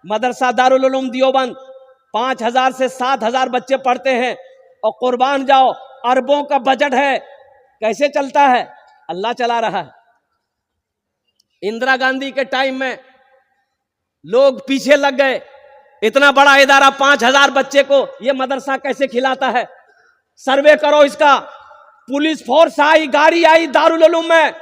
मदरसा दारुल उलूम देवबंद 5,000 से 7,000 बच्चे पढ़ते हैं और कुर्बान जाओ अरबों का बजट है। कैसे चलता है? अल्लाह चला रहा है। इंदिरा गांधी के टाइम में लोग पीछे लग गए, इतना बड़ा इदारा 5,000 बच्चे को ये मदरसा कैसे खिलाता है? सर्वे करो इसका। पुलिस फोर्स आई, गाड़ी आई दारुल उलूम में।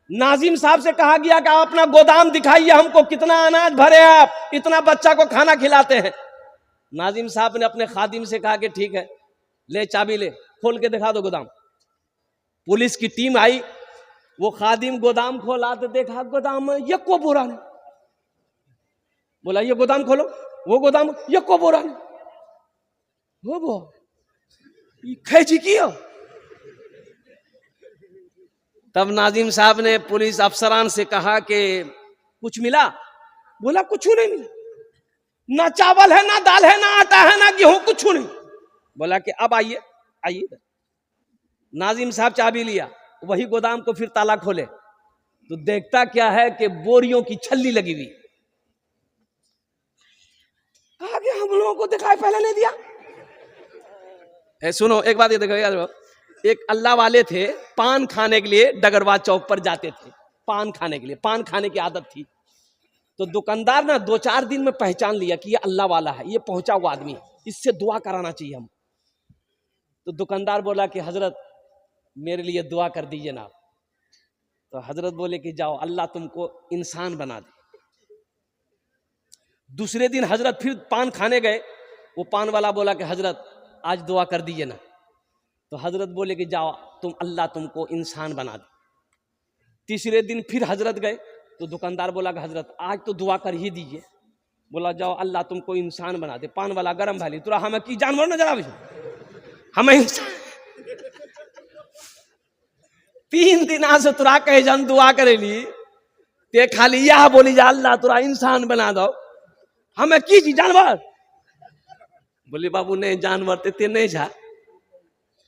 नाजिम साहब से कहा गया कि आप अपना गोदाम दिखाइए हमको, कितना अनाज भरे आप, इतना बच्चा को खाना खिलाते हैं। नाजिम साहब ने अपने खादिम से कहा कि ठीक है, ले चाबी ले, खोल के दिखा दो गोदाम। पुलिस की टीम आई, वो खादिम गोदाम खोला तो देखा गोदाम में यको बोरा नहीं। बोला ये गोदाम खोलो, वो गोदाम यको बोरा नहीं। वो खैची किया। तब नाजिम साहब ने पुलिस अफसरान से कहा कि कुछ मिला? बोला कुछ नहीं मिला, ना चावल है, ना दाल है, ना आटा है, ना गेहूं, कुछ नहीं। बोला कि अब आइए आइए। नाजिम साहब चाबी लिया, वही गोदाम को फिर ताला खोले तो देखता क्या है कि बोरियों की छल्ली लगी हुई। आगे हम लोगों को दिखाई पहले नहीं दिया। सुनो एक बात ये देखो यार, एक अल्लाह वाले थे, पान खाने के लिए डगरवा चौक पर जाते थे, पान खाने के लिए, पान खाने की आदत थी। तो दुकानदार ना 2-4 दिन में पहचान लिया कि ये अल्लाह वाला है, ये पहुंचा हुआ आदमी, इससे दुआ कराना चाहिए हम। तो दुकानदार बोला कि हजरत मेरे लिए दुआ कर दीजिए ना। तो हजरत बोले कि जाओ अल्लाह तुमको इंसान बना दे। दूसरे दिन हजरत फिर पान खाने गए, वो पान वाला बोला कि हजरत आज दुआ कर दीजिए ना। तो हजरत बोले कि जाओ तुम अल्लाह तुमको इंसान बना दे। तीसरे दिन फिर हजरत गए तो दुकानदार बोला कि हजरत आज तो दुआ कर ही दीजिए। बोला जाओ अल्लाह तुमको इंसान बना दे। पान वाला गरम भाली तुरा हमें की जानवर नजर आवे, हमें इंसान। 3 दिन से तुरा कहे जन दुआ करेली ते खाली यह बोली जा अल्लाह तुरा इंसान बना दो, हमें की जी जानवर। बोले बाबू नहीं जानवर ते नहीं जा,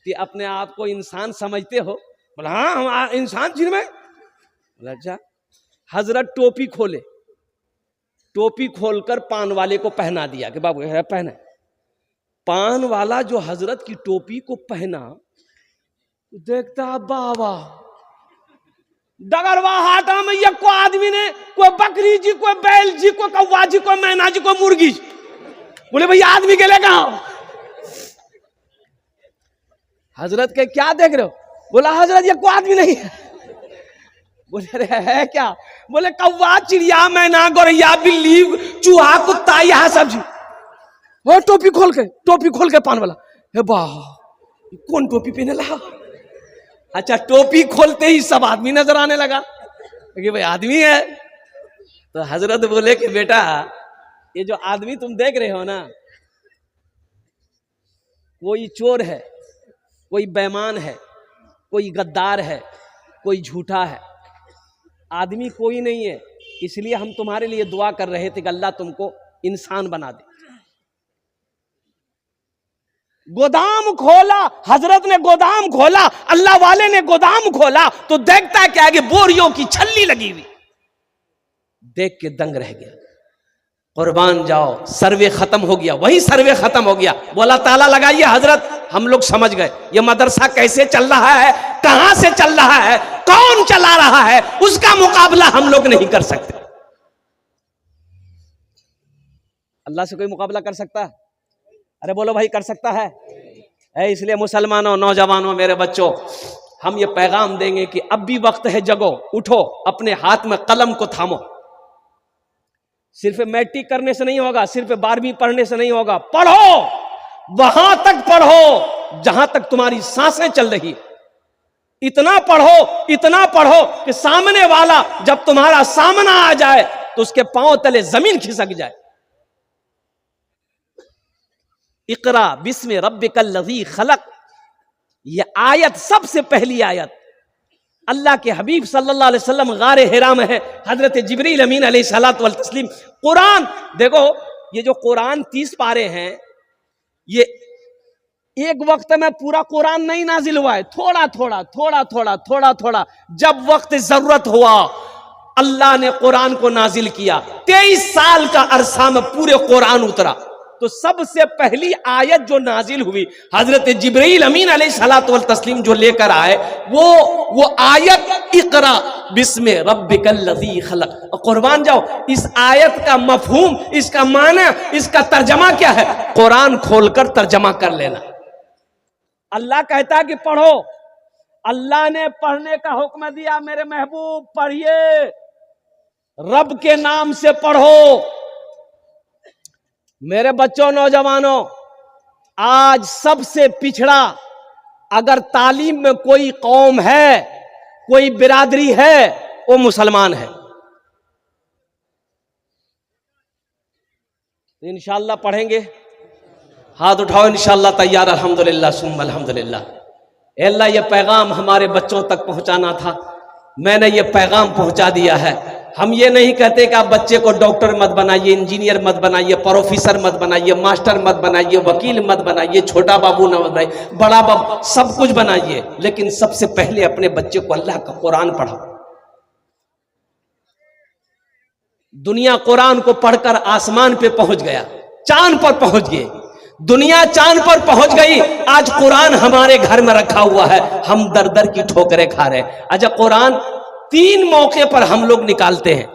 कि अपने आप को इंसान समझते हो? बोला हाँ हम इंसान चीज में। बोला अच्छा। हजरत टोपी खोले, टोपी खोलकर पान वाले को पहना दिया कि बाबू है पहना। पान वाला जो हजरत की टोपी को पहना, देखता बाबा डगरवा हाटा में ये कोई आदमी ने, कोई बकरी जी, कोई बैल जी, कोई कौवा जी, कोई मैना जी, कोई मुर्गी। बोले भैया आदमी के लिए कहा? हजरत के क्या देख रहे हो? बोला हजरत ये कोई आदमी नहीं है। बोले अरे है क्या? बोले कौवा, चिड़िया, मैना, गौरैया, बिल्ली, चूहा, कुत्ता, यह सब्जी। वो टोपी खोल के पान वाला, हे वाह कौन टोपी पहने लगा? अच्छा टोपी खोलते ही सब आदमी नजर आने लगा कि भाई आदमी है। तो हजरत बोले कि बेटा ये जो आदमी तुम देख रहे हो ना, कोई चोर है, कोई बेईमान है, कोई गद्दार है, कोई झूठा है, आदमी कोई नहीं है। इसलिए हम तुम्हारे लिए दुआ कर रहे थे कि अल्लाह तुमको इंसान बना दे। गोदाम खोला, हजरत ने गोदाम खोला, अल्लाह वाले ने गोदाम खोला तो देखता क्या है कि बोरियों की छल्ली लगी हुई। देख के दंग रह गया। कुर्बान जाओ, सर्वे खत्म हो गया, वही सर्वे खत्म हो गया। बोला ताला लगाइए हजरत, हम लोग समझ गए ये मदरसा कैसे चल रहा है, कहां से चल रहा है, कौन चला रहा है, उसका मुकाबला हम लोग नहीं कर सकते। अल्लाह से कोई मुकाबला कर सकता है? अरे बोलो भाई कर सकता है? इसलिए मुसलमानों, नौजवानों, मेरे बच्चों, हम ये पैगाम देंगे कि अब भी वक्त है, जगो, उठो, अपने हाथ में कलम को थामो। सिर्फ मैट्रिक करने से नहीं होगा, सिर्फ 12वीं पढ़ने से नहीं होगा, पढ़ो, वहां तक पढ़ो जहां तक तुम्हारी सांसें चल रही। इतना पढ़ो कि सामने वाला जब तुम्हारा सामना आ जाए तो उसके पांव तले जमीन खिसक जाए। इकरा बिस्मि रब्बिकल लज़ी खलक, यह आयत सबसे पहली आयत अल्लाह के हबीब सल्लल्लाहु अलैहि वसल्लम गारे हिरा में है, हजरत जिब्रील अमीन अलैहिस्सलातु वल तस्लीम। कुरान देखो, ये जो कुरान 30 पारे हैं, ये एक वक्त में पूरा कुरान नहीं नाजिल हुआ है, थोड़ा थोड़ा। जब वक्त जरूरत हुआ अल्लाह ने कुरान को नाजिल किया। 23 साल का अरसा में पूरे कुरान उतरा। तो सबसे पहली आयत जो नाजिल हुई हजरत जिब्रील अमीन अलैहिस्सलातु वल तस्लीम जो लेकर आए वो आयत इकरा बिस्मि रब्बिकल लज़ी खलक। कुर्बान जाओ, इस आयत का मफहूम, इसका माना, इसका तर्जमा क्या है, कुरान खोलकर तर्जमा कर लेना। अल्लाह कहता है कि पढ़ो, अल्लाह ने पढ़ने का हुक्म दिया, मेरे महबूब पढ़िए, रब के नाम से पढ़ो। मेरे बच्चों, नौजवानों, आज सबसे पिछड़ा अगर तालीम में कोई कौम है, कोई बिरादरी है, वो मुसलमान है। इंशाअल्लाह पढ़ेंगे, हाथ उठाओ, इंशाअल्लाह तैयार, अल्हम्दुलिल्लाह सुम्मा अल्हम्दुलिल्लाह। अल्लाह ये पैगाम हमारे बच्चों तक पहुंचाना था, मैंने ये पैगाम पहुंचा दिया है। हम ये नहीं कहते कि आप बच्चे को डॉक्टर मत बनाइए, इंजीनियर मत बनाइए, प्रोफेसर मत बनाइए, मास्टर मत बनाइए, वकील मत बनाइए, छोटा बाबू न बनाइए, बड़ा बाबू, सब कुछ बनाइए, लेकिन सबसे पहले अपने बच्चे को अल्लाह का कुरान पढ़ाओ। दुनिया कुरान को पढ़कर आसमान पे पहुंच गया, चांद पर पहुंच गए, दुनिया चांद पर पहुंच गई। आज कुरान हमारे घर में रखा हुआ है, हम दर दर की ठोकरें खा रहे हैं। अच्छा, कुरान 3 मौके पर हम लोग निकालते हैं।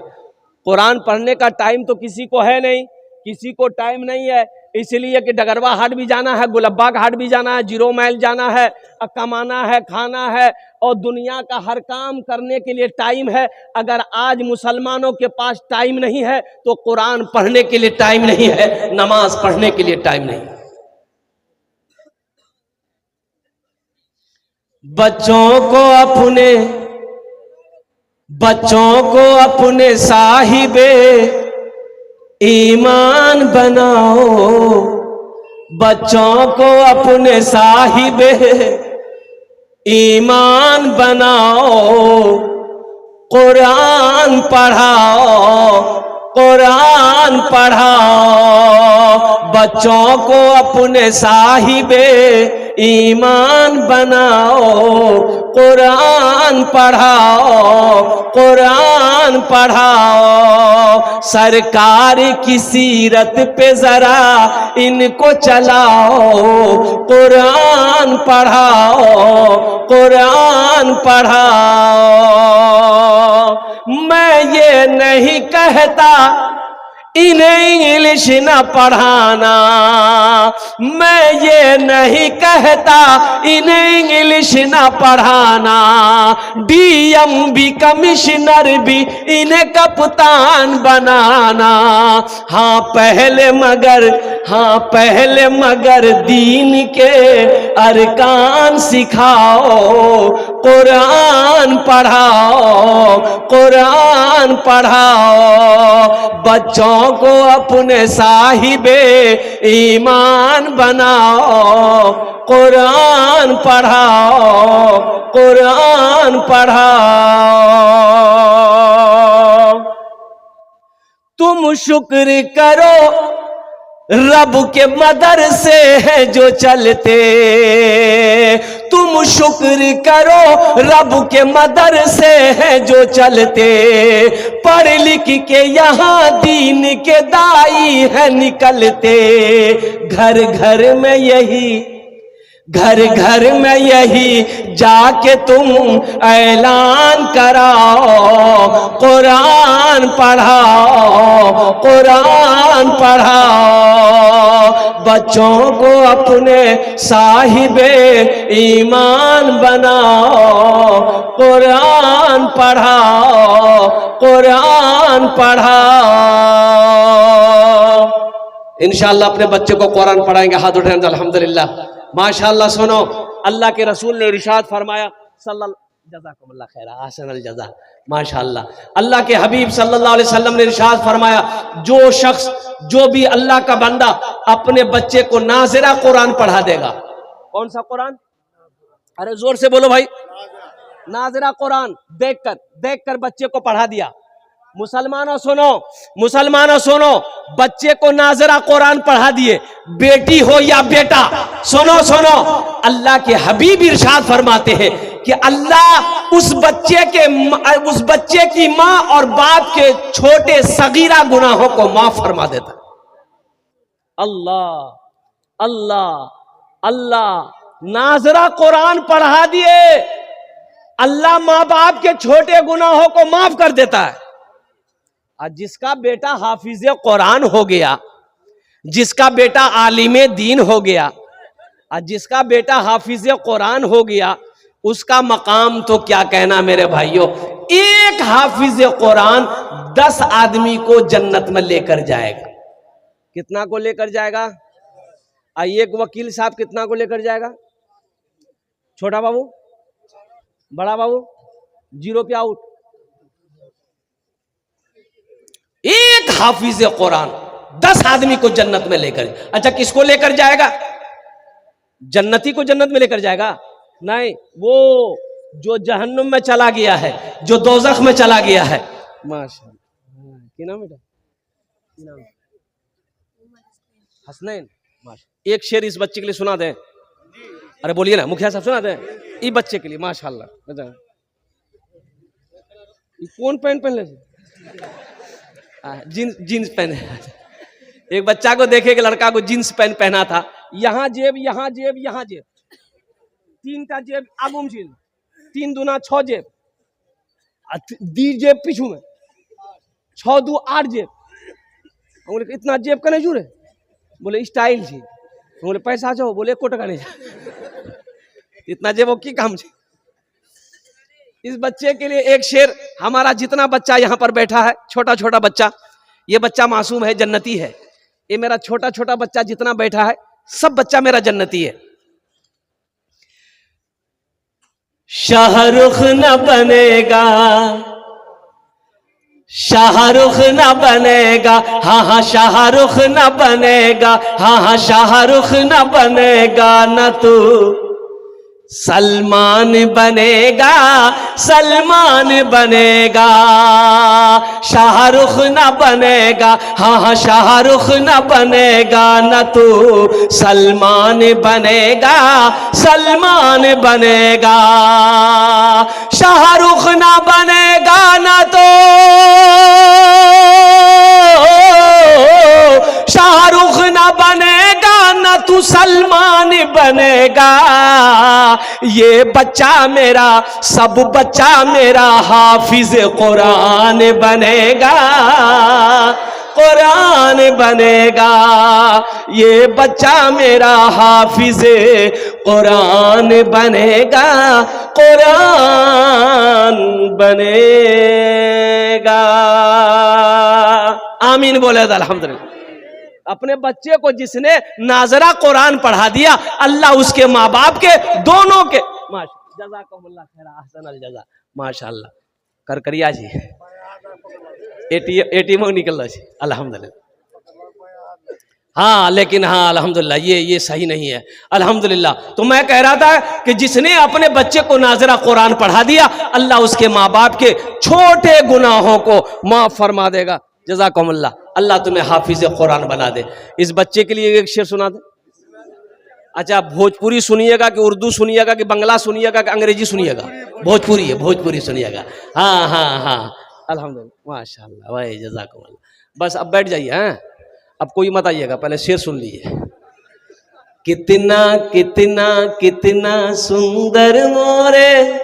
कुरान पढ़ने का टाइम तो किसी को है नहीं, किसी को टाइम नहीं है, इसलिए कि डगरवा हाट भी जाना है, गुलब्बाग हाट भी जाना है, जीरो माइल जाना है, कमाना है, खाना है, और दुनिया का हर काम करने के लिए टाइम है। अगर आज मुसलमानों के पास टाइम नहीं है तो कुरान पढ़ने के लिए टाइम नहीं है, नमाज पढ़ने के लिए टाइम नहीं है। बच्चों को अपने साहिबे ईमान बनाओ, बच्चों को अपने साहिबे ईमान बनाओ, कुरान पढ़ाओ, कुरान पढ़ाओ, बच्चों को अपने साहिबे ईमान बनाओ, कुरान पढ़ाओ, कुरान पढ़ाओ, सरकार की सीरत पे जरा इनको चलाओ, कुरान पढ़ाओ, कुरान पढ़ाओ। मैं ये नहीं कहता इन्हें इंग्लिश न पढ़ाना, मैं ये नहीं कहता इन्हें इंग्लिश न पढ़ाना, डीएम भी कमिश्नर भी इन्हें कप्तान बनाना। हाँ पहले मगर दीन के अरकान सिखाओ, कुरान पढ़ाओ, कुरान पढ़ाओ, बच्चों को अपने साहिबे ईमान बनाओ, कुरान पढ़ाओ, कुरान पढ़ाओ। तुम शुक्र करो रब के मदरसे हैं जो चलते, तुम शुक्र करो रब के मदरसे हैं जो चलते, पढ़ लिख के यहाँ दीन के दाई है निकलते, घर घर में यही जाके तुम ऐलान कराओ, कुरान पढ़ाओ, कुरान पढ़ाओ, बच्चों को अपने साहिबे ईमान बनाओ, कुरान पढ़ाओ, कुरान पढ़ाओ। इंशाअल्लाह अपने बच्चे को कुरान पढ़ाएंगे, हाथ उठाएंगे, अल्हम्दुलिल्लाह, माशाअल्लाह। सुनो, अल्लाह के रसूल ने इरशाद फरमाया, जज़ाकुमुल्लाह खैरा, अहसनल जज़ा, माशाअल्लाह। अल्लाह के हबीब सल्लल्लाहु अलैहि वसल्लम ने इरशाद फरमाया, जो शख्स, जो भी अल्लाह का बंदा अपने बच्चे को नाज़िरा कुरान पढ़ा देगा। कौन सा कुरान? अरे जोर से बोलो भाई। नाज़िरा कुरान देखकर बच्चे को पढ़ा दिया। मुसलमानों सुनो, बच्चे को नाज़िरा कुरान पढ़ा दिए, बेटी हो या बेटा, सुनो, अल्लाह के हबीब इरशाद फरमाते हैं कि अल्लाह उस बच्चे की मां और बाप के छोटे सगीरा गुनाहों को माफ फरमा देता। अल्लाह अल्लाह अल्लाह नाजरा कुरान पढ़ा दिए, अल्लाह मां बाप के छोटे गुनाहों को माफ कर देता है। और जिसका बेटा हाफिज कुरान हो गया, जिसका बेटा आलिमे दीन हो गया, और जिसका बेटा हाफिज कुरान हो गया, उसका मकाम तो क्या कहना मेरे भाइयों। एक हाफिज कुरान 10 आदमी को जन्नत में लेकर जाएगा। कितना को लेकर जाएगा? एक वकील साहब कितना को लेकर जाएगा? छोटा बाबू, बड़ा बाबू, 0 पे आउट। एक हाफिज कुरान 10 आदमी को जन्नत में लेकर। अच्छा, किसको लेकर जाएगा? जन्नती को जन्नत में लेकर जाएगा? नहीं, वो जो जहन्नुम में चला गया है, जो दोज़ख में चला गया है। माशाअल्लाह, क्या नाम बेटा? हसनैन। एक शेर इस बच्चे के लिए सुना दें। अरे बोलिए ना मुखिया साहब, सुना दें इस बच्चे के लिए। माशाअल्लाह। कौन पैंट पहन ले? जीन्स पहने। एक बच्चा को देखे कि लड़का को जीन्स पैंट पहना था, यहाँ जेब, यहाँ जेब, यहाँ जेब, 3टा जेब आगुम चीज, 3 दूना 6 जेब, दी जेब पीछू में, 6 दू 8 जेब। बोले इतना जेब का नहीं जुड़े? बोले स्टाइल थी। बोले पैसा जो? बोले 1 टका नहीं जा। इतना जेब की काम छे। इस बच्चे के लिए एक शेर। हमारा जितना बच्चा यहाँ पर बैठा है, छोटा छोटा बच्चा, ये बच्चा मासूम है, जन्नती है। ये मेरा छोटा छोटा बच्चा जितना बैठा है, सब बच्चा मेरा जन्नती है। शाहरुख न बनेगा, शाहरुख न बनेगा, हाँ हाँ शाहरुख न बनेगा, हाँ हाँ शाहरुख न बनेगा, न तू सलमान बनेगा, सलमान बनेगा। शाहरुख न बनेगा, हाँ हाँ शाहरुख न बनेगा, न तू सलमान बनेगा, सलमान बनेगा। शाहरुख न बनेगा न तो शाहरुख न बनेगा, न तू सलमान बनेगा। ये बच्चा मेरा, सब बच्चा मेरा हाफिज कुरान बनेगा, कुरान बनेगा। ये बच्चा मेरा हाफिज कुरान बनेगा, कुरान बनेगा। आमीन बोले अल्हम्दुलिल्लाह। अपने बच्चे को जिसने नाजरा कुरान पढ़ा दिया, अल्लाह उसके माँ बाप के दोनों के जज़ाकुमुल्लाह खैर अहसन अल जज़ा। माशाअल्लाह। करकरिया जी एटीएम निकल रहा है अल्हम्दुलिल्लाह। हाँ लेकिन हाँ अल्हम्दुलिल्लाह ये सही नहीं है अल्हम्दुलिल्लाह। तो मैं कह रहा था कि जिसने अपने बच्चे को नाजरा कुरान पढ़ा दिया, अल्लाह उसके माँ बाप के छोटे गुनाहों को माफ फरमा देगा। जज़ाकुमुल्लाह। अल्लाह तुम्हें हाफिज कुरान बना दे। इस बच्चे के लिए एक शेर सुना दे। अच्छा, भोजपुरी सुनिएगा कि उर्दू सुनिएगा कि बंगला सुनिएगा कि अंग्रेजी सुनिएगा? भोजपुरी है, भोजपुरी सुनिएगा। हाँ हाँ हाँ अल्हम्दुलिल्लाह माशाअल्लाह। वाह जज़ाकुमुल्लाह। बस अब बैठ जाइए। हाँ अब कोई मत आइएगा, पहले शेर सुन लीजिए। कितना कितना कितना सुंदर मोरे,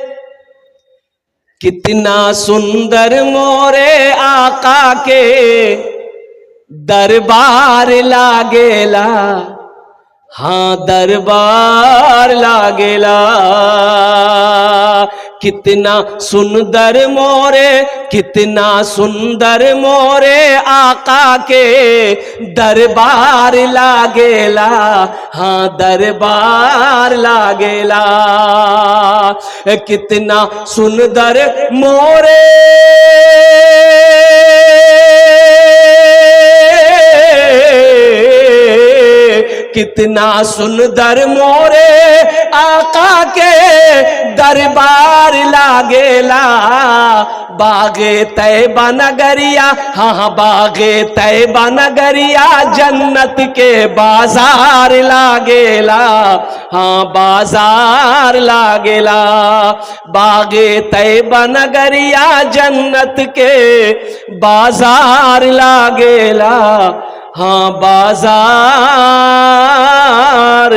कितना सुंदर मोरे आका के दरबार लागेला। हाँ दरबार लागेला। कितना सुंदर मोरे, कितना सुंदर मोरे आका के दरबार लागेला। हाँ दरबार लागेला। कितना सुंदर मोरे, कितना सुंदर मोरे आका के दरबार लागेला। बागे तैबा नगरिया, हाँ बागे तैबा नगरिया जन्नत के बाजार लागेला, हाँ बाजार लागेला। बागे तैबा नगरिया जन्नत के बाजार लागेला, हाँ बाजार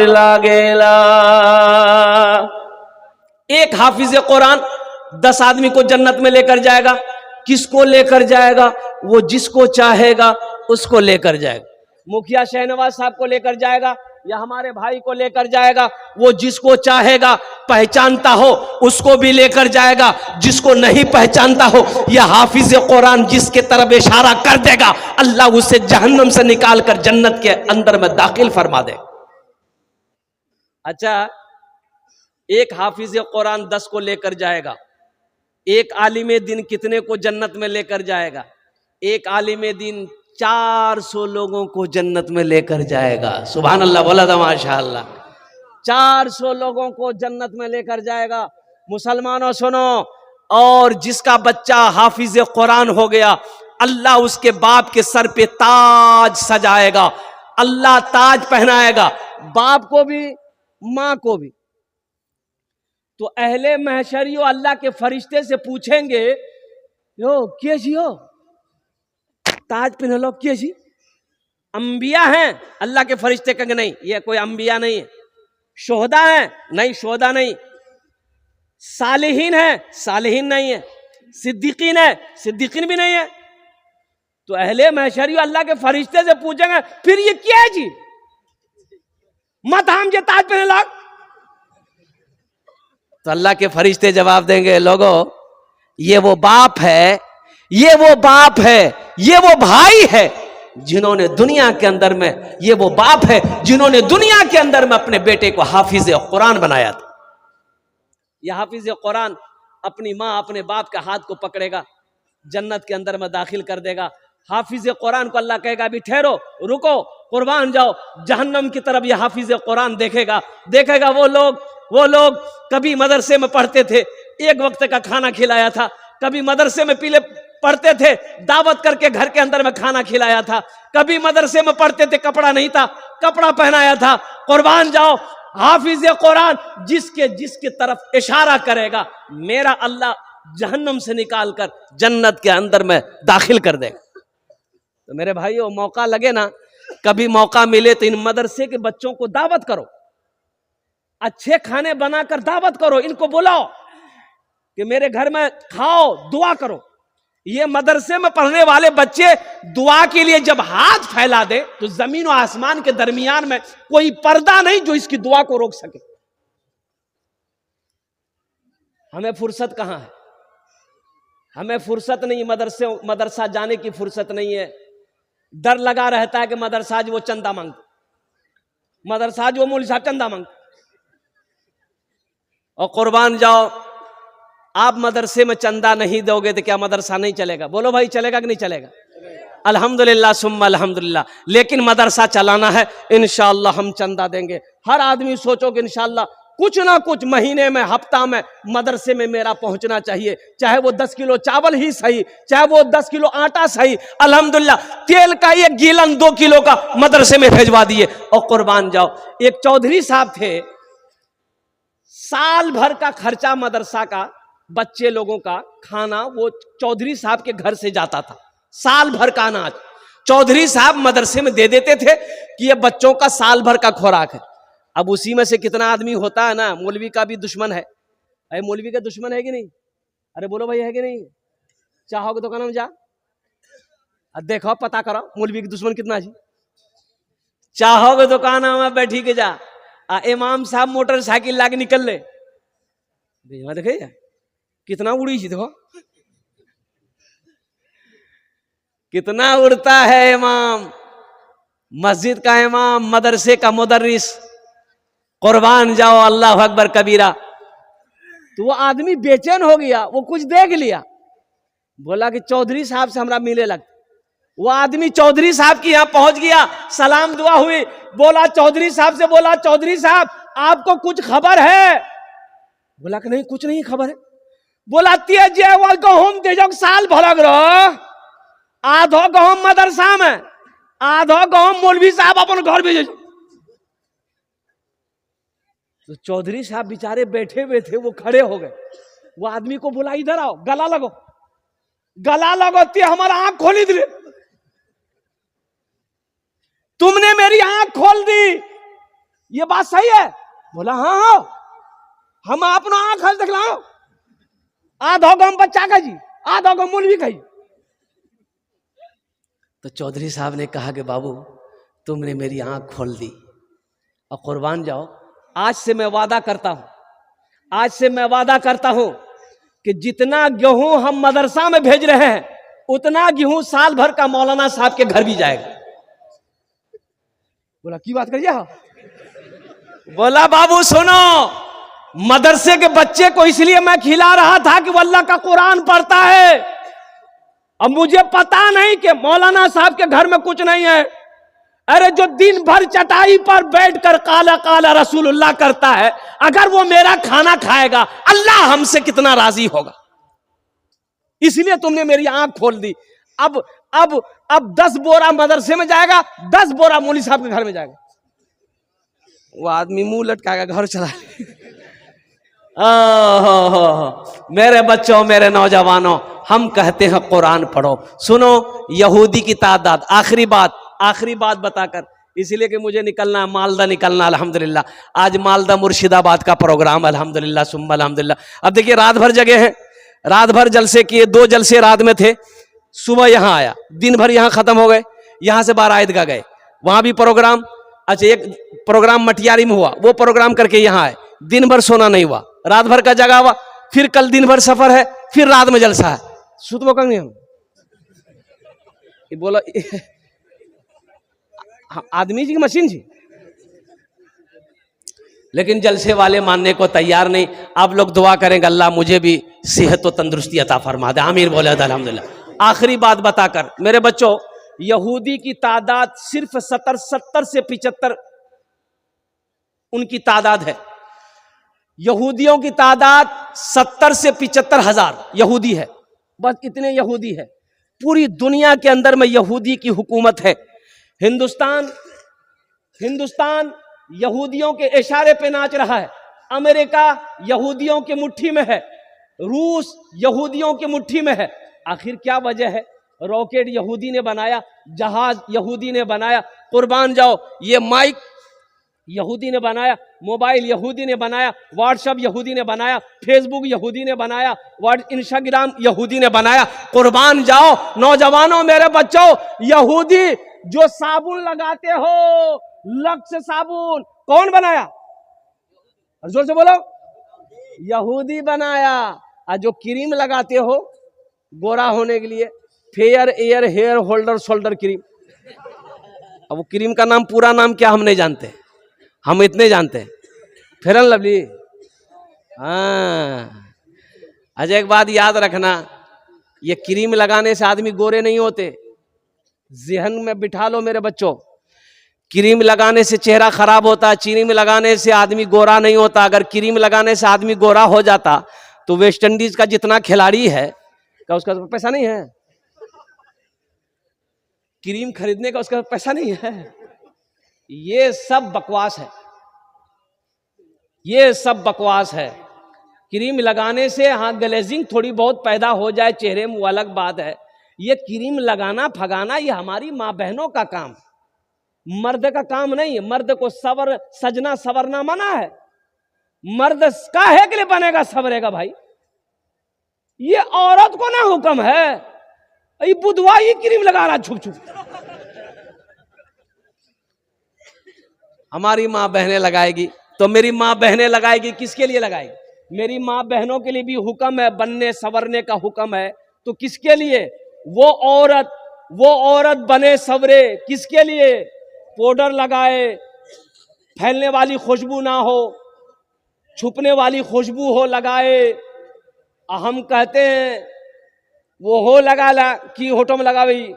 लागेला। एक हाफिज कुरान 10 आदमी को जन्नत में लेकर जाएगा। किसको लेकर जाएगा? वो जिसको चाहेगा उसको लेकर जाएगा। मुखिया शहनवाज साहब को लेकर जाएगा या हमारे भाई को लेकर जाएगा। वो जिसको चाहेगा, पहचानता हो उसको भी लेकर जाएगा, जिसको नहीं पहचानता हो यह हाफिज कुरान जिसके तरफ इशारा कर देगा अल्लाह उसे जहन्नम से निकालकर जन्नत के अंदर में दाखिल फरमा दे। अच्छा, एक हाफिज कुरान 10 को लेकर जाएगा। एक आलिम दीन कितने को जन्नत में लेकर जाएगा? एक आलिम दीन 400 लोगों को जन्नत में लेकर जाएगा। सुभान अल्लाह, बोला था माशाअल्लाह। 400 लोगों को जन्नत में लेकर जाएगा। मुसलमानों सुनो, और जिसका बच्चा हाफिज कुरान हो गया अल्लाह उसके बाप के सर पे ताज सजाएगा, अल्लाह ताज पहनाएगा, बाप को भी मां को भी। तो अहले महशरियो अल्लाह के फरिश्ते से पूछेंगे, यो के जी हो ताज पहन लो, के जी अंबिया हैं? अल्लाह के फरिश्ते कहेंगे नहीं, ये कोई अंबिया नहीं है। शोहदा हैं? नहीं, शोहदा नहीं। सालिहीन है? सालिहीन नहीं है। सिद्दीकीन है? सिद्दीकीन भी नहीं है। तो अहले महशरियो अल्लाह के फरिश्ते से पूछेंगे फिर ये क्या है जी, मत हम जे ताज पहने लग। तो अल्लाह के फरिश्ते जवाब देंगे, लोगों ये वो बाप है, ये वो बाप है, ये वो भाई है जिन्होंने दुनिया के अंदर में, ये वो बाप है जिन्होंने दुनिया के अंदर में अपने बेटे को हाफिज कुरान बनाया था। यह हाफिज कुरान अपनी मां अपने बाप के हाथ को पकड़ेगा, जन्नत के अंदर में दाखिल कर देगा। हाफिज कुरान को अल्लाह कहेगा अभी ठहरो, रुको, कुर्बान जाओ। जहन्नम की तरफ यह हाफिज कुरान देखेगा वो लोग कभी मदरसे में पढ़ते थे, एक वक्त का खाना खिलाया था, कभी मदरसे में पढ़ते थे, दावत करके घर के अंदर में खाना खिलाया था, कभी मदरसे में पढ़ते थे, कपड़ा नहीं था, कपड़ा पहनाया था। कुर्बान जाओ, हाफिज कुरान जिसके तरफ इशारा करेगा मेरा अल्लाह जहन्नम से निकालकर जन्नत के अंदर में दाखिल कर देगा। तो मेरे भाइयों, मौका लगे ना, कभी मौका मिले तो इन मदरसे के बच्चों को दावत करो, अच्छे खाने बनाकर दावत करो, इनको बुलाओ कि मेरे घर में खाओ, दुआ करो। ये मदरसे में पढ़ने वाले बच्चे दुआ के लिए जब हाथ फैला दे तो जमीन और आसमान के दरमियान में कोई पर्दा नहीं जो इसकी दुआ को रोक सके। हमें फुर्सत कहां है? हमें फुर्सत नहीं, मदरसा जाने की फुर्सत नहीं है। डर लगा रहता है कि मदरसा वो चंदा मांगते, मदरसा वो मौलवी साहब चंदा मांगते। और कुर्बान जाओ, आप मदरसे में चंदा नहीं दोगे तो क्या मदरसा नहीं चलेगा? बोलो भाई, चलेगा कि नहीं चलेगा? अल्हम्दुलिल्लाह सुम्मा अल्हम्दुलिल्लाह। लेकिन मदरसा चलाना है, इंशाअल्लाह हम चंदा देंगे। हर आदमी सोचो कि इंशाअल्लाह कुछ ना कुछ महीने में, हफ्ता में मदरसे में मेरा पहुंचना चाहिए, चाहे वो 10 किलो चावल ही सही, चाहे वो 10 किलो आटा सही। अल्हम्दुलिल्लाह तेल का 1 गीलन 2 किलो का मदरसे में भेजवा दिए। और कुर्बान जाओ, एक चौधरी साहब थे, साल भर का खर्चा मदरसा का, बच्चे लोगों का खाना वो चौधरी साहब के घर से जाता था। साल भर का अनाज चौधरी साहब मदरसे में दे देते थे कि ये बच्चों का साल भर का खुराक है। अब उसी में से कितना आदमी होता है ना, मौलवी का भी दुश्मन है। अरे मौलवी का दुश्मन है कि नहीं? अरे बोलो भाई, है कि नहीं? चाहोगे दुकान में जा, देखो, पता करो मौलवी की दुश्मन कितना जी। चाहोगे दुकान में बैठी के जा, इमाम साहब मोटरसाइकिल लाके निकल ले, देखे कितना उड़ी सी, देखो कितना उड़ता है इमाम, मस्जिद का इमाम, मदरसे का मुदर्रिस। कुर्बान जाओ, अल्लाह अकबर कबीरा। तो वो आदमी बेचैन हो गया, वो कुछ देख लिया, बोला कि चौधरी साहब से हमरा मिले लगता। वो आदमी चौधरी साहब के यहां पहुंच गया, सलाम दुआ हुई, बोला चौधरी साहब से, बोला चौधरी साहब आपको कुछ खबर है? बोला कि नहीं, कुछ नहीं खबर है। बोला तिये जे वो गहूम दे जो साल भरग रहो, आधो गहूम मदरसा में, आधो गहूम मौलवी साहब अपन घर भेजे। तो चौधरी साहब बेचारे बैठे हुए थे, वो खड़े हो गए। वो आदमी को बोला इधर आओ, गला लगो, गला लगो, ते हमारा आंख खोली दिले, तुमने मेरी आंख खोल दी, ये बात सही है? बोला हाँ हाँ, हम अपना आंख हल दिखलाओ, आधो गम बच्चा का जी, आधो गम मौलवी का। तो चौधरी साहब ने कहा कि बाबू तुमने मेरी आंख खोल दी, और कुर्बान जाओ, आज से मैं वादा करता हूं, आज से मैं वादा करता हूं कि जितना गेहूं हम मदरसा में भेज रहे हैं, उतना गेहूं साल भर का मौलाना साहब के घर भी जाएगा। बोला की बात करिए? बोला बाबू सुनो, मदरसे के बच्चे को इसलिए मैं खिला रहा था कि वो अल्लाह का कुरान पढ़ता है। अब मुझे पता नहीं कि मौलाना साहब के घर में कुछ नहीं है। अरे जो दिन भर चटाई पर बैठकर काला काला रसूलुल्लाह करता है, अगर वो मेरा खाना खाएगा, अल्लाह हमसे कितना राजी होगा। इसलिए तुमने मेरी आंख खोल दी। अब 10 बोरा मदरसे में जाएगा, 10 बोरा मौलवी साहब के घर में जाएगा। वो आदमी मुंह लटकाएगा, घर चला। मेरे बच्चों, मेरे नौजवानों, हम कहते हैं कुरान पढ़ो। सुनो, यहूदी की तादाद, आखिरी बात बताकर, इसलिए कि मुझे निकलना है, मालदा निकलना। अल्हम्दुलिल्लाह आज मालदा मुर्शिदाबाद का प्रोग्राम, अल्हम्दुलिल्लाह सुम्मा अल्हम्दुलिल्लाह। अब देखिए रात भर जगह हैं, रात भर जलसे किए, 2 जलसे रात में थे। सुबह यहाँ आया, दिन भर यहाँ खत्म हो गए, यहाँ से 12 ईदगाह गए, वहां भी प्रोग्राम। अच्छा, एक प्रोग्राम मटियारी में हुआ, वो प्रोग्राम करके यहाँ आए, दिन भर सोना नहीं हुआ, रात भर का जगा हुआ। फिर कल दिन भर सफर है, फिर रात में जलसा है। सुतबो कंगे हम बोला आदमी जी की मशीन जी, लेकिन जलसे वाले मानने को तैयार नहीं। आप लोग दुआ करेंगे अल्लाह मुझे भी सेहत और तंदुरुस्ती अता फरमा दे, आमीन बोले अल्हम्दुलिल्लाह। आखिरी बात बताकर, मेरे बच्चों, यहूदी की तादाद सिर्फ 70 से 75 उनकी तादाद है। यहूदियों की तादाद 70 से 75 हजार यहूदी है, बस इतने यहूदी है। पूरी दुनिया के अंदर में यहूदी की हुकूमत है। हिंदुस्तान यहूदियों के इशारे पे नाच रहा है। अमेरिका यहूदियों की मुट्ठी में है, रूस यहूदियों की मुट्ठी में है। आखिर क्या वजह है? रॉकेट यहूदी ने बनाया, जहाज यहूदी ने बनाया, कुर्बान जाओ, ये माइक यहूदी ने बनाया, मोबाइल यहूदी ने बनाया, व्हाट्सएप यहूदी ने बनाया, फेसबुक यहूदी ने बनाया, इंस्टाग्राम यहूदी ने बनाया। कुर्बान जाओ नौजवानों, मेरे बच्चों, यहूदी जो साबुन लगाते हो, लक्स साबुन, कौन बनाया? जोर से बोलो, यहूदी बनाया। और जो क्रीम लगाते हो गोरा होने के लिए, fair air hair holder shoulder cream, अब वो क्रीम का नाम, पूरा नाम क्या हम नहीं जानते, हम इतने जानते हैं, फेयर एंड लवली। हाँ, अच्छा एक बात याद रखना, ये क्रीम लगाने से आदमी गोरे नहीं होते, ज़हन में बिठा लो मेरे बच्चों। क्रीम लगाने से चेहरा खराब होता है, क्रीम लगाने से आदमी गोरा नहीं होता। अगर क्रीम लगाने से आदमी गोरा हो जाता तो वेस्ट इंडीज का जितना खिलाड़ी है, क्या उसका पैसा नहीं है? क्रीम खरीदने का उसका पैसा नहीं है? ये सब बकवास है, ये सब बकवास है। क्रीम लगाने से हाँ ग्लेजिंग थोड़ी बहुत पैदा हो जाए चेहरे में, वो अलग बात है। ये क्रीम लगाना फगाना ये हमारी माँ बहनों का काम, मर्द का काम नहीं है। मर्द को सजना सवरना मना है। मर्द काहे के लिए बनेगा सवरेगा भाई? ये औरत को ना हुक्म है। ये बुधवा ये क्रीम लगा रहा छुप छुप। हमारी माँ बहनें लगाएगी तो मेरी माँ बहनें लगाएगी, किसके लिए लगाएगी? मेरी माँ बहनों के लिए भी हुक्म है, बनने सवरने का हुक्म है, तो किसके लिए? वो औरत बने सवरे, किसके लिए? पाउडर लगाए, फैलने वाली खुशबू ना हो, छुपने वाली खुशबू हो, लगाए। हम कहते हैं वो हो लगा ला कि होठों में लगा भाई,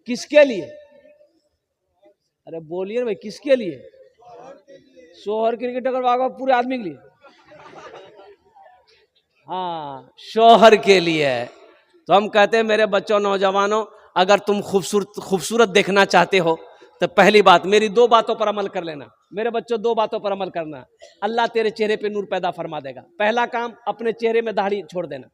किसके लिए? अरे बोलिए भाई, किसके लिए? शोहर क्रिकेट अगर वागा पूरे आदमी के लिए। हाँ, शौहर के लिए है। तो हम कहते हैं मेरे बच्चों, नौजवानों, अगर तुम खूबसूरत देखना चाहते हो तो पहली बात, मेरी 2 बातों पर अमल कर लेना। मेरे बच्चों, 2 बातों पर अमल करना, अल्लाह तेरे चेहरे पे नूर पैदा फरमा देगा। पहला काम, अपने चेहरे में दाढ़ी छोड़ देना,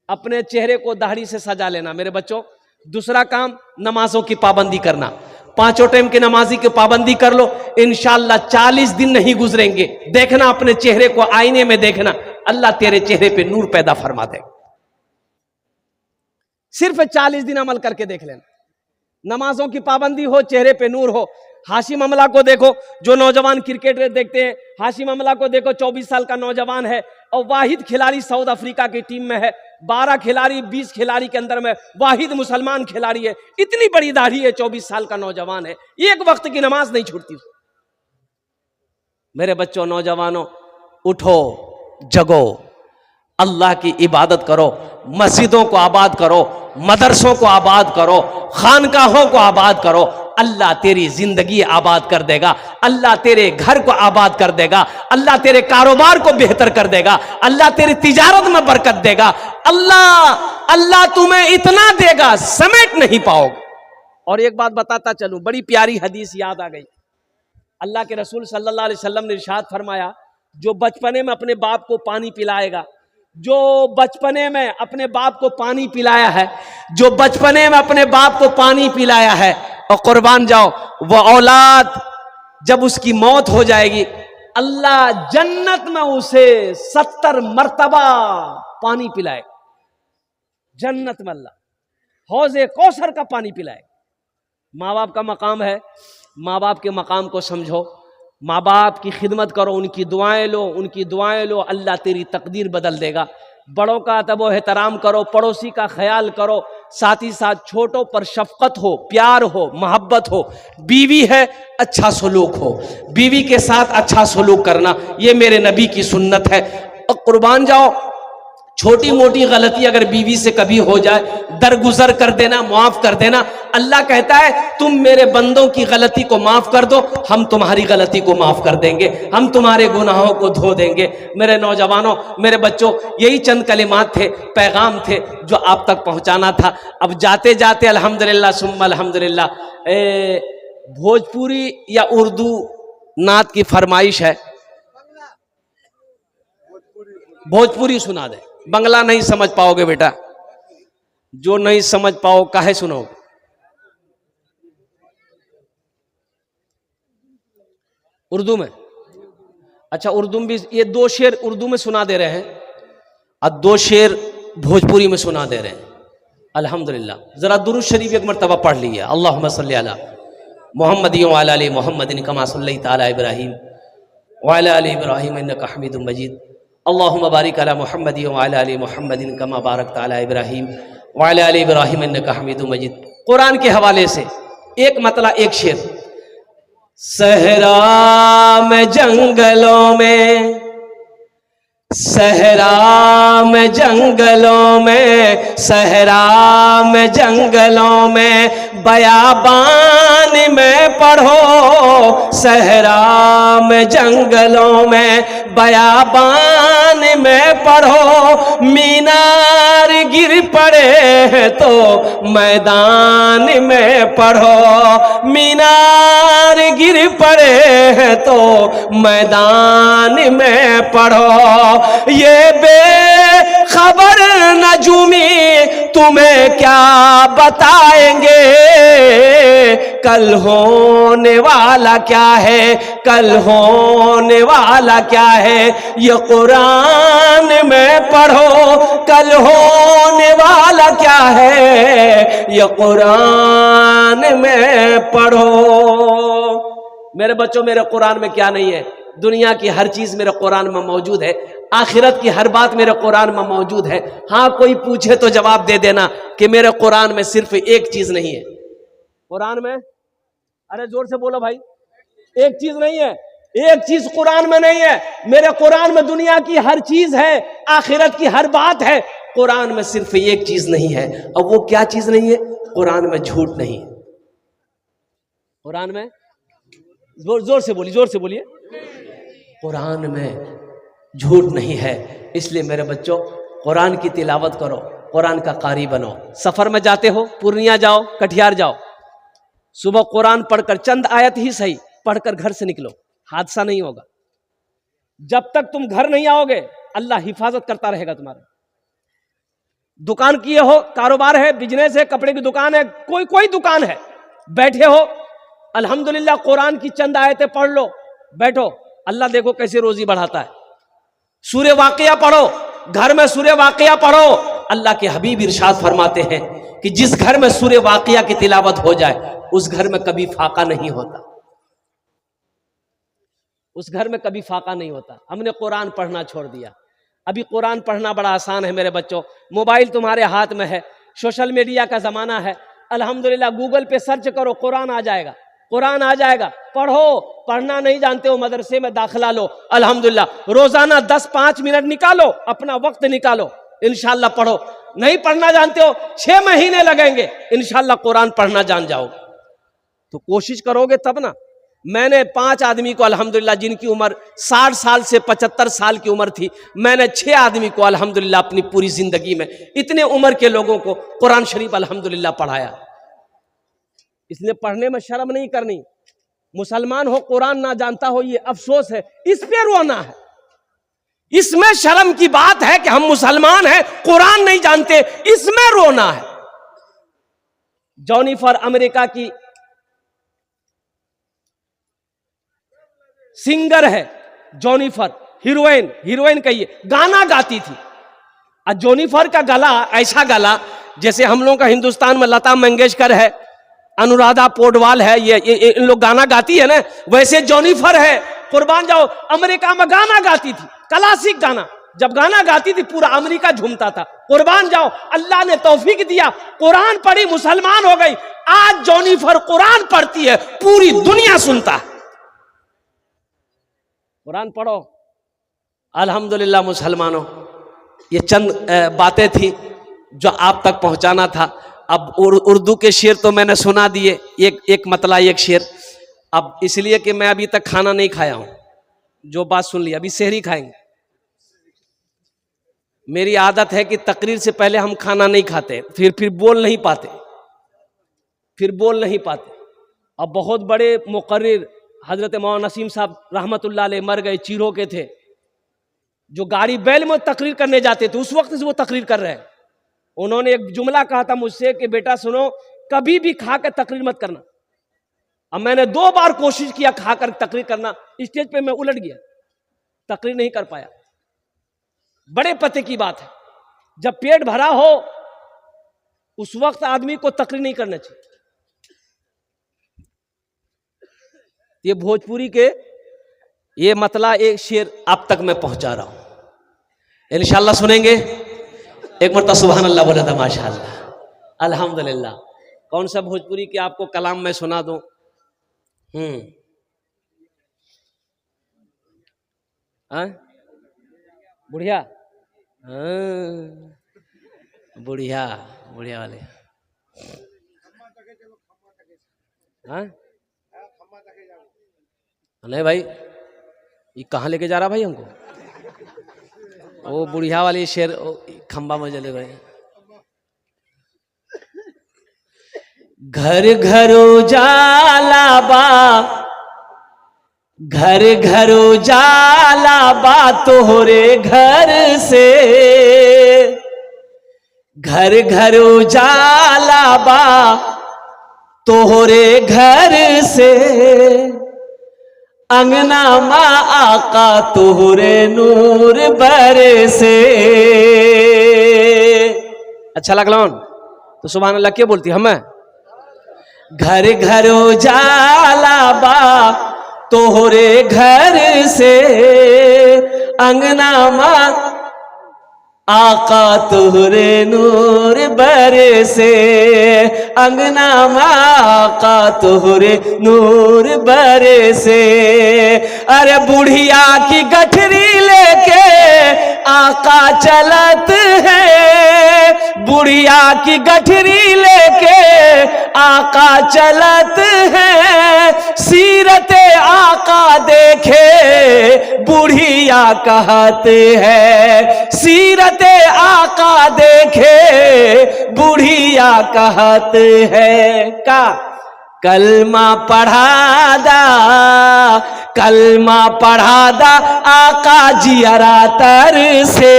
अपने चेहरे को दाढ़ी से सजा लेना मेरे बच्चों। दूसरा काम, नमाजों की पाबंदी करना। 5 टाइम की नमाजी की पाबंदी कर लो, इंशाअल्लाह 40 दिन नहीं गुजरेंगे, देखना अपने चेहरे को आईने में, देखना अल्लाह तेरे चेहरे पे नूर पैदा फरमा देगा। सिर्फ 40 दिन अमल करके देख लेना। नमाजों की पाबंदी हो, चेहरे पे नूर हो। हाशिम अमला को देखो, जो नौजवान क्रिकेट देखते हैं, हाशिम अमला को देखो, 24 साल का नौजवान है और वाहिद खिलाड़ी साउथ अफ्रीका की टीम में है। 12 खिलाड़ी 20 खिलाड़ी के अंदर में वाहिद मुसलमान खिलाड़ी है। इतनी बड़ी दाढ़ी है, 24 साल का नौजवान है, एक वक्त की नमाज नहीं छूटती। मेरे बच्चों, नौजवानों, उठो, जगो, अल्लाह की इबादत करो, मस्जिदों को आबाद करो, मदरसों को आबाद करो, खानकाहों को आबाद करो। अल्लाह तेरी जिंदगी आबाद कर देगा, अल्लाह तेरे घर को आबाद कर देगा, अल्लाह तेरे कारोबार को बेहतर कर देगा, अल्लाह तेरी तिजारत में बरकत देगा। अल्लाह तुम्हें इतना देगा, समेट नहीं पाओगे। और एक बात बताता चलूं, बड़ी प्यारी हदीस याद आ गई। अल्लाह के रसूल सल्लल्लाहु अलैहि वसल्लम ने इरशाद फरमाया, जो बचपने में अपने बाप को पानी पिलाएगा, जो बचपने में अपने बाप को पानी पिलाया है, जो बचपने में अपने बाप को पानी पिलाया है, और कुर्बान जाओ, वो औलाद जब उसकी मौत हो जाएगी, अल्लाह जन्नत में उसे 70 मर्तबा पानी पिलाए। जन्नत में अल्लाह हौज़े कौसर का पानी पिलाए। माँ बाप का मकाम है, माँ बाप के मकाम को समझो, माँ बाप की खिदमत करो, उनकी दुआएं लो, उनकी दुआएं लो, अल्लाह तेरी तकदीर बदल देगा। बड़ों का अदब व एहतराम करो, पड़ोसी का ख्याल करो, साथ ही साथ छोटों पर शफकत हो, प्यार हो, मोहब्बत हो। बीवी है, अच्छा सलूक हो, बीवी के साथ अच्छा सलूक करना, ये मेरे नबी की सुन्नत है। और कुर्बान जाओ, छोटी मोटी गलती अगर बीवी से कभी हो जाए, दरगुजर कर देना, माफ कर देना। अल्लाह कहता है, तुम मेरे बंदों की गलती को माफ कर दो, हम तुम्हारी गलती को माफ कर देंगे, हम तुम्हारे गुनाहों को धो देंगे। मेरे नौजवानों, मेरे बच्चों, यही चंद कलिमात थे, पैगाम थे जो आप तक पहुंचाना था। अब जाते जाते अल्हम्दुलिल्लाह सुम्मा अल्हम्दुलिल्लाह, भोजपुरी या उर्दू नात की फरमाइश है, भोजपुरी सुना दे। बंगला नहीं समझ पाओगे बेटा, जो नहीं समझ पाओ काहे सुनोगे। उर्दू में, अच्छा उर्दू में भी, ये 2 शेर उर्दू में सुना दे रहे हैं और 2 शेर भोजपुरी में सुना दे रहे हैं। अल्हम्दुलिल्लाह। जरा दुरूद शरीफ एक मरतबा पढ़ लिया, अल्लाहुम्मा सल्ली अला मुहम्मदिन व अला आलि मुहम्मदिन कमा सल्लैता अला इब्राहीम व अला आलि इब्राहीम इन्नका हमीदुम मजीद। अल्लाहुम्मा बारिक अला मुहम्मदिन व अला आलि मुहम्मदिन कमा बारकता अला इब्राहीम व अला आलि इब्राहीम इन्नका हमीदुम मजीद। कुरान के हवाले से एक मतला, एक शेर। सहरा में जंगलों में, सहरा में जंगलों में, सहरा में जंगलों में, बयाबान में पढ़ो, सहरा में जंगलों में, बयाबान में पढ़ो। मीनार गिर पड़े तो मैदान में पढ़ो, मीनार गिर पड़े तो मैदान में पढ़ो। ये बेखबर नजूमी तुम्हें क्या बताएंगे, कल होने वाला क्या है, कल होने वाला क्या है, ये कुरान में पढ़ो, कल होने वाला क्या है, ये कुरान में पढ़ो। मेरे बच्चों, मेरे कुरान में क्या नहीं है? दुनिया की हर चीज मेरे कुरान में मौजूद है, आखिरत की हर बात मेरे कुरान में मौजूद है। हाँ, कोई पूछे तो जवाब दे देना कि मेरे कुरान में सिर्फ एक चीज नहीं है। कुरान में, अरे जोर से बोलो भाई, एक चीज नहीं है, एक चीज कुरान में नहीं है। मेरे कुरान में दुनिया की हर चीज है, आखिरत की हर बात है। कुरान में सिर्फ एक चीज नहीं है, और वो क्या चीज नहीं है? कुरान में झूठ नहीं है। कुरान में, जोर से बोलिए, जोर से बोलिए, कुरान में झूठ नहीं है। इसलिए मेरे बच्चों कुरान की तिलावत करो, कुरान का कारी बनो। सफर में जाते हो, पूर्णिया जाओ, कटिहार जाओ, सुबह कुरान पढ़कर, चंद आयत ही सही पढ़कर घर से निकलो, हादसा नहीं होगा। जब तक तुम घर नहीं आओगे अल्लाह हिफाजत करता रहेगा तुम्हारे। दुकान किए हो, कारोबार है, बिजनेस है, कपड़े की दुकान है, कोई दुकान है, बैठे हो, अल्हम्दुलिल्लाह कुरान की चंद आयतें पढ़ लो, बैठो, अल्लाह देखो कैसे रोजी बढ़ाता है। सूरह वाक़िया पढ़ो, घर में सूरह वाक़िया पढ़ो। अल्लाह के हबीब इरशाद फरमाते हैं कि जिस घर में सूरह वाक़िया की तिलावत हो जाए उस घर में कभी फाका नहीं होता, उस घर में कभी फाका नहीं होता। हमने कुरान पढ़ना छोड़ दिया। अभी कुरान पढ़ना बड़ा आसान है मेरे बच्चों, मोबाइल तुम्हारे हाथ में है, सोशल मीडिया का जमाना है, अल्हम्दुलिल्लाह गूगल पे सर्च करो, कुरान आ जाएगा, कुरान आ जाएगा, पढ़ो। पढ़ना नहीं जानते हो, मदरसे में दाखिला लो, अल्हम्दुलिल्लाह रोजाना 10-5 मिनट निकालो, अपना वक्त निकालो, इंशाअल्लाह पढ़ो। नहीं पढ़ना जानते हो, 6 महीने लगेंगे, इंशाअल्लाह कुरान पढ़ना जान जाओगे। तो कोशिश करोगे तब ना। मैंने 5 आदमी को अल्हम्दुलिल्लाह, जिनकी उम्र 60 साल से 75 साल की उम्र थी, मैंने 6 आदमी को अल्हम्दुलिल्लाह अपनी पूरी जिंदगी में, इतने उम्र के लोगों को कुरान शरीफ अल्हम्दुलिल्लाह पढ़ाया। इसलिए पढ़ने में शर्म नहीं करनी। मुसलमान हो, कुरान ना जानता हो, ये अफसोस है, इस पे रोना है। इसमें शर्म की बात है कि हम मुसलमान हैं, कुरान नहीं जानते, इसमें रोना है। जॉनिफर अमेरिका की सिंगर है, जॉनिफर, हीरोइन कहिए, गाना गाती थी। और जॉनिफर का गला ऐसा गला, जैसे हम लोगों का हिंदुस्तान में लता मंगेशकर है, अनुराधा पौडवाल है, ये इन लोग गाना गाती है ना, वैसे जॉनिफर है। कुर्बान जाओ, अमेरिका में गाना गाती थी, क्लासिक गाना। जब गाना गाती थी पूरा अमेरिका झूमता था। कुर्बान जाओ, अल्लाह ने तौफीक दिया, कुरान पढ़ी, मुसलमान हो गई। आज जॉनिफर कुरान पढ़ती है, पूरी दुनिया सुनता है। कुरान पढ़ो अल्हम्दुलिल्लाह। मुसलमानों, ये चंद बातें थी जो आप तक पहुंचाना था। अब उर्दू के शेर तो मैंने सुना दिए, एक मतला एक शेर। अब इसलिए कि मैं अभी तक खाना नहीं खाया हूं, जो बात सुन ली, अभी सहरी खाएंगे। मेरी आदत है कि तकरीर से पहले हम खाना नहीं खाते, फिर बोल नहीं पाते। अब बहुत बड़े मुकर्रिर हजरत मौलाना नसीम साहब रहमतुल्लाह अलैह मर गए, चीरों के थे, जो गाड़ी बैल में तकरीर करने जाते थे, उस वक्त से वो तकरीर कर रहे हैं। उन्होंने एक जुमला कहा था मुझसे कि बेटा सुनो, कभी भी खा कर तकरीर मत करना। अब मैंने 2 बार कोशिश किया खाकर तकरीर करना, स्टेज पे मैं उलट गया, तकरीर नहीं कर पाया। बड़े पते की बात है, जब पेट भरा हो उस वक्त आदमी को तकरीर नहीं करना चाहिए। ये भोजपुरी के ये मतला एक शेर आप तक मैं पहुंचा रहा हूं, इंशाअल्लाह सुनेंगे। एक मरतबा सुभान अल्लाह बोला था, माशाअल्लाह, अल्हम्दुलिल्लाह। कौन सा भोजपुरी के आपको कलाम में सुना दूं? बुढ़िया, बुढ़िया वाले, नहीं भाई, ये कहाँ लेके जा रहा भाई हमको? वो बुढ़िया वाली शेर, खंबा में जले गए। घर घर उजाला बा, घर घर उजाला बा तोहरे घर से, घर घर उजाला बा तोहरे घर से, अंगना मा आका तोहरे नूर बरसे। अच्छा लगला तो सुभान अल्लाह क्या बोलती हमें? घर घर उजाला बा तोहरे घर से, अंगना मा आका तोहरे नूर बरसे, अंगना मा आका तोहरे नूर बरसे। अरे बुढ़िया की गठरी लेके आका चलत है, बुढ़िया की गठरी लेके आका चलत है, सीरते आका देखे बुढ़िया कहते हैं, सीरत आका देखे बुढ़िया कहते हैं। का कलमा पढ़ा दा, कलमा पढ़ा दा आका जियरा तर से,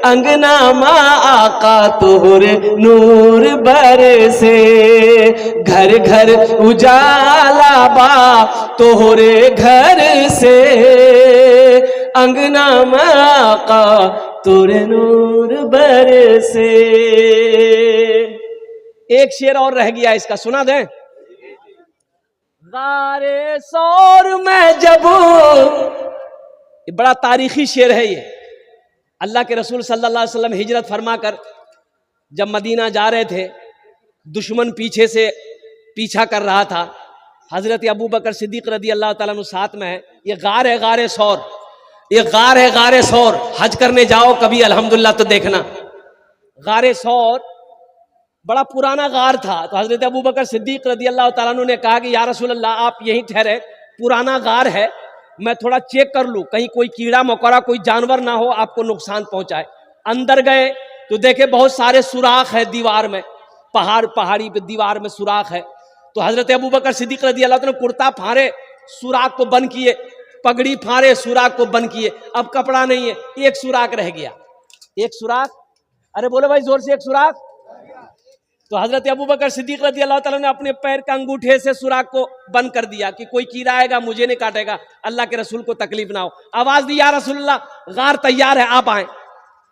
अंगना माँ आका तोहरे नूर बरसे, घर घर उजाला बा तोहरे घर से, अंगना माँ आका तोहरे नूर बरसे। एक शेर और रह गया, इसका सुना दें। गारे सौर में जब, ये बड़ा तारीखी शेर है ये। अल्लाह के रसूल सल्लल्लाहु अलैहि वसल्लम हिजरत फरमाकर जब मदीना जा रहे थे, दुश्मन पीछे से पीछा कर रहा था, हजरत अबू बकर सिद्दीक रदी अल्लाह ताला अन्हु साथ में है। ये गार है गारे सौर, ये गार है गारे सौर। हज करने जाओ कभी अल्हम्दुलिल्लाह तो देखना, गारे सौर बड़ा पुराना गार था। तो हजरत अबू बकर सिद्दीक रदी अल्लाह ताला अन्हु ने कहा कि या रसूल अल्लाह आप यहीं ठहरे, पुराना गार है, मैं थोड़ा चेक कर लूं कहीं कोई कीड़ा मकोड़ा कोई जानवर ना हो आपको नुकसान पहुंचाए। अंदर गए तो देखे बहुत सारे सुराख है दीवार में, पहाड़ी पे दीवार में सुराख है। तो हजरत अबू बकर सिद्दीक रदी अल्लाह ताला कुर्ता फाड़े, सुराख को बंद किए, पगड़ी फाड़े, सुराख को बंद किए। अब कपड़ा नहीं है, एक सुराख रह गया, एक सुराख। अरे बोले भाई जोर से, एक सुराख। तो हजरत अबू बकर सिद्दीक रज़ी अल्लाह ताला ने अपने पैर के अंगूठे से सुराख को बंद कर दिया कि कोई कीड़ा आएगा मुझे नहीं काटेगा, अल्लाह के रसूल को तकलीफ ना हो। आवाज दी या रसूलल्लाह, गार तैयार है, आप आए।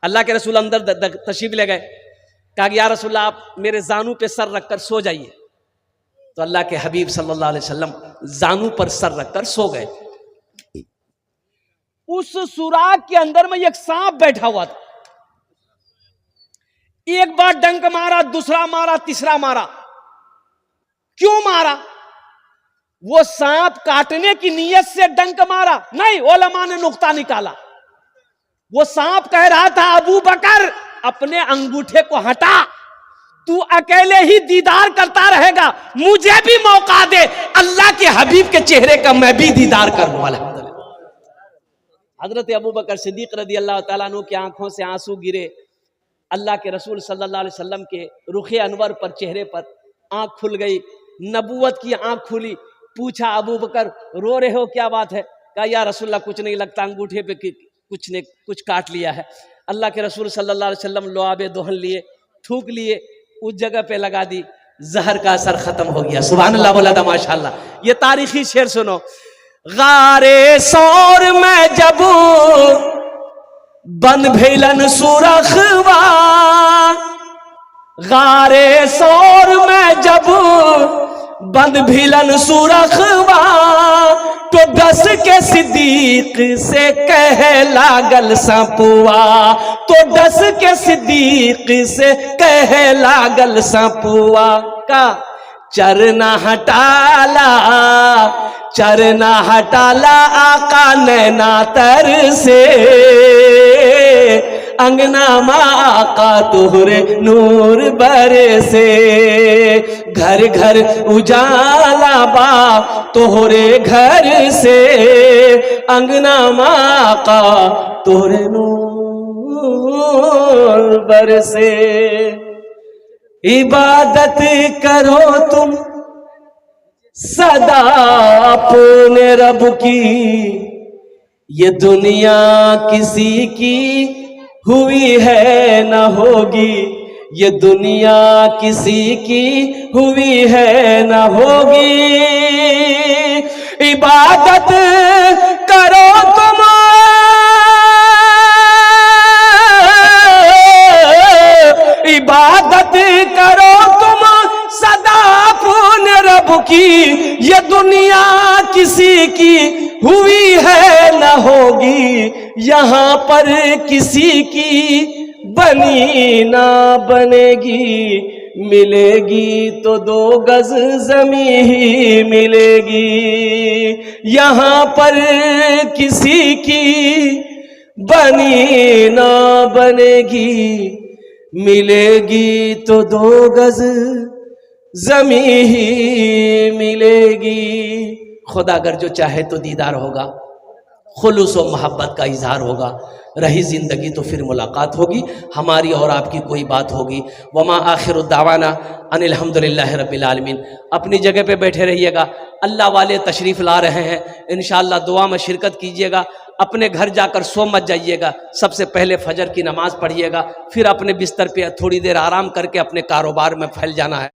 अल्लाह के रसूल अंदर तशरीफ ले गए, कहा कि या रसूलल्लाह आप मेरे जानू पे सर रखकर सो जाइए। तो अल्लाह के हबीब सल्लल्लाहु अलैहि वसल्लम जानू पर सर रखकर सो गए। उस सुराख के अंदर में एक सांप बैठा हुआ था। एक बार डंक मारा, दूसरा मारा, तीसरा मारा। क्यों मारा? वो सांप काटने की नीयत से डंक मारा नहीं, उलमा ने नुक्ता निकाला। वो सांप कह रहा था अबू बकर अपने अंगूठे को हटा, तू अकेले ही दीदार करता रहेगा, मुझे भी मौका दे, अल्लाह के हबीब के चेहरे का मैं भी दीदार करूं। हजरत अबू बकर सिद्दीक रज़ी अल्लाह ताला अन्हु की आंखों से आंसू गिरे। अल्लाह के रसूल सल्लल्लाहु अलैहि वसल्लम के रुखे अनवर पर, चेहरे पर आंख खुल गई, नबूवत की आंख खुली। पूछा अबू बकर रो रहे हो, क्या बात है? कहा या रसूलल्लाह कुछ नहीं, लगता अंगूठे पे कुछ काट लिया है। अल्लाह के रसूल सल्लल्लाहु अलैहि वसल्लम लुआबे दोहन लिए, थूक लिए, उस जगह पे लगा दी, जहर का असर खत्म हो गया। सुभान अल्लाह, बोला था माशाअल्लाह। ये तारीखी शेर सुनो। गारे सौर में जब बंद भेलन सुरखवा, गारे सौर में जब बंद भेलन सुरखवा, तो डस के सिद्दीक से कह लागल सपुआ, तो डस के सिद्दीक से कह लागल सपुआ। का चरना हटाला, चरना हटाला आका नैना तर से, अंगना माँ आका तोहरे नूर बरसे, घर घर उजाला बा तोहरे घर से, अंगना माँ आका तोहरे नूर बरसे। इबादत करो तुम सदा अपने रब की, ये दुनिया किसी की हुई है न होगी, ये दुनिया किसी की हुई है न होगी। इबादत करो तुम, इबादत करो तुम सदा अपने रब की, ये दुनिया किसी की हुई है न होगी, यहाँ पर किसी की बनी ना बनेगी, मिलेगी तो 2 गज ज़मीं ही मिलेगी, यहाँ पर किसी की बनी ना बनेगी, मिलेगी तो 2 गज ज़मीं ही मिलेगी। खुदा अगर जो चाहे तो दीदार होगा, खुलूस व मोहब्बत का इजहार होगा, रही ज़िंदगी तो फिर मुलाकात होगी, हमारी और आपकी कोई बात होगी। वमा आखिर दावाना अनिल हम्दुलिल्लाहि रब्बिल आलमीन। अपनी जगह पे बैठे रहिएगा, अल्लाह वाले तशरीफ़ ला रहे हैं, इंशाअल्लाह दुआ में शिरकत कीजिएगा। अपने घर जाकर सो मत जाइएगा, सबसे पहले फजर की नमाज़ पढ़िएगा, फिर अपने बिस्तर पे थोड़ी देर आराम करके अपने कारोबार में फैल जाना है।